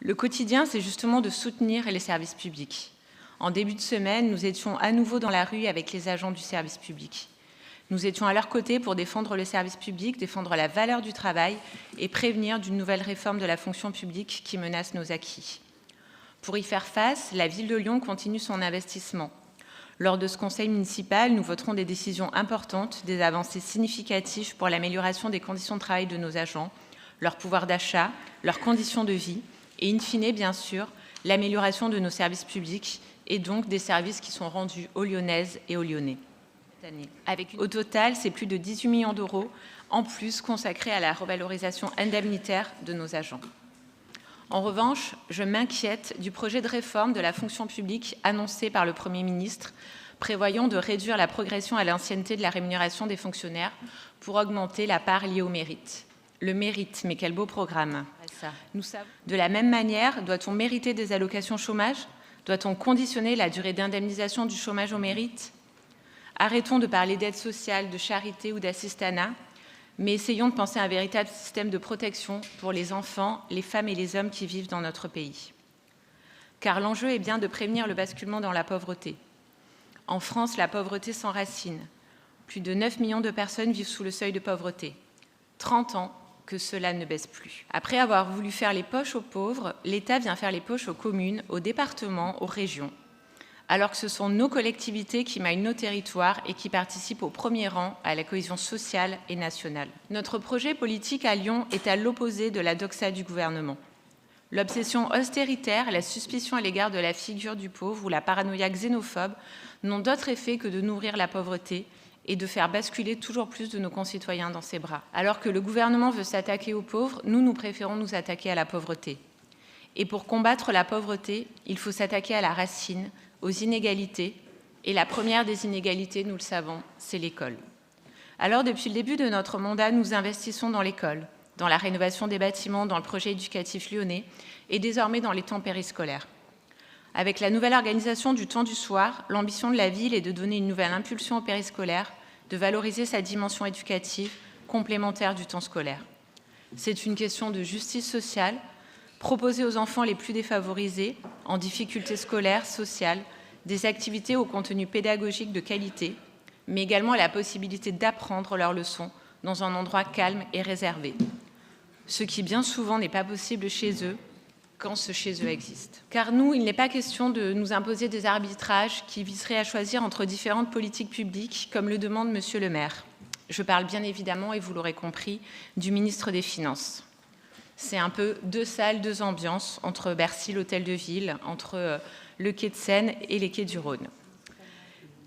Le quotidien, c'est justement de soutenir les services publics. En début de semaine, nous étions à nouveau dans la rue avec les agents du service public. Nous étions à leur côté pour défendre le service public, défendre la valeur du travail et prévenir d'une nouvelle réforme de la fonction publique qui menace nos acquis. Pour y faire face, la ville de Lyon continue son investissement. Lors de ce conseil municipal, nous voterons des décisions importantes, des avancées significatives pour l'amélioration des conditions de travail de nos agents, leur pouvoir d'achat, leurs conditions de vie et, in fine, bien sûr, l'amélioration de nos services publics et donc des services qui sont rendus aux Lyonnaises et aux Lyonnais. Au total, c'est plus de 18 millions d'euros en plus consacrés à la revalorisation indemnitaire de nos agents. En revanche, je m'inquiète du projet de réforme de la fonction publique annoncé par le Premier ministre, prévoyant de réduire la progression à l'ancienneté de la rémunération des fonctionnaires pour augmenter la part liée au mérite. Le mérite, mais quel beau programme. De la même manière, doit-on mériter des allocations chômage? Doit-on conditionner la durée d'indemnisation du chômage au mérite? Arrêtons de parler d'aide sociale, de charité ou d'assistanat, mais essayons de penser à un véritable système de protection pour les enfants, les femmes et les hommes qui vivent dans notre pays. Car l'enjeu est bien de prévenir le basculement dans la pauvreté. En France, la pauvreté s'enracine. Plus de 9 millions de personnes vivent sous le seuil de pauvreté. 30 ans que cela ne baisse plus. Après avoir voulu faire les poches aux pauvres, l'État vient faire les poches aux communes, aux départements, aux régions. Alors que ce sont nos collectivités qui maillent nos territoires et qui participent au premier rang à la cohésion sociale et nationale. Notre projet politique à Lyon est à l'opposé de la doxa du gouvernement. L'obsession austéritaire, la suspicion à l'égard de la figure du pauvre ou la paranoïa xénophobe n'ont d'autre effet que de nourrir la pauvreté et de faire basculer toujours plus de nos concitoyens dans ses bras. Alors que le gouvernement veut s'attaquer aux pauvres, nous préférons nous attaquer à la pauvreté. Et pour combattre la pauvreté, il faut s'attaquer à la racine, aux inégalités, et la première des inégalités, nous le savons, c'est l'école. Alors, depuis le début de notre mandat, nous investissons dans l'école, dans la rénovation des bâtiments, dans le projet éducatif lyonnais, et désormais dans les temps périscolaires. Avec la nouvelle organisation du temps du soir, l'ambition de la ville est de donner une nouvelle impulsion au périscolaire, de valoriser sa dimension éducative, complémentaire du temps scolaire. C'est une question de justice sociale, proposer aux enfants les plus défavorisés, en difficulté scolaire, sociale, des activités au contenu pédagogique de qualité, mais également la possibilité d'apprendre leurs leçons dans un endroit calme et réservé, ce qui bien souvent n'est pas possible chez eux, quand ce chez eux existe. Car nous, il n'est pas question de nous imposer des arbitrages qui viseraient à choisir entre différentes politiques publiques, comme le demande Monsieur le maire. Je parle bien évidemment, et vous l'aurez compris, du ministre des Finances. C'est un peu deux salles, deux ambiances, entre Bercy, l'hôtel de ville, entre le quai de Seine et les quais du Rhône.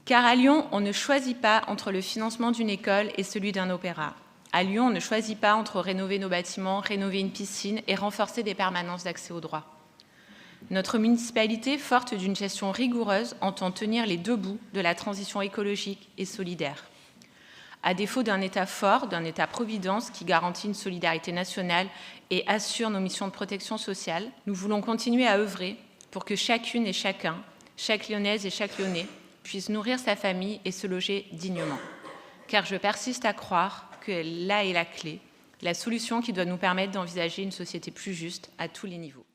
Car à Lyon, on ne choisit pas entre le financement d'une école et celui d'un opéra. À Lyon, on ne choisit pas entre rénover nos bâtiments, rénover une piscine et renforcer des permanences d'accès aux droits. Notre municipalité, forte d'une gestion rigoureuse, entend tenir les deux bouts de la transition écologique et solidaire. À défaut d'un État fort, d'un État-providence qui garantit une solidarité nationale et assure nos missions de protection sociale, nous voulons continuer à œuvrer pour que chacune et chacun, chaque Lyonnaise et chaque Lyonnais, puisse nourrir sa famille et se loger dignement. Car je persiste à croire que là est la clé, la solution qui doit nous permettre d'envisager une société plus juste à tous les niveaux.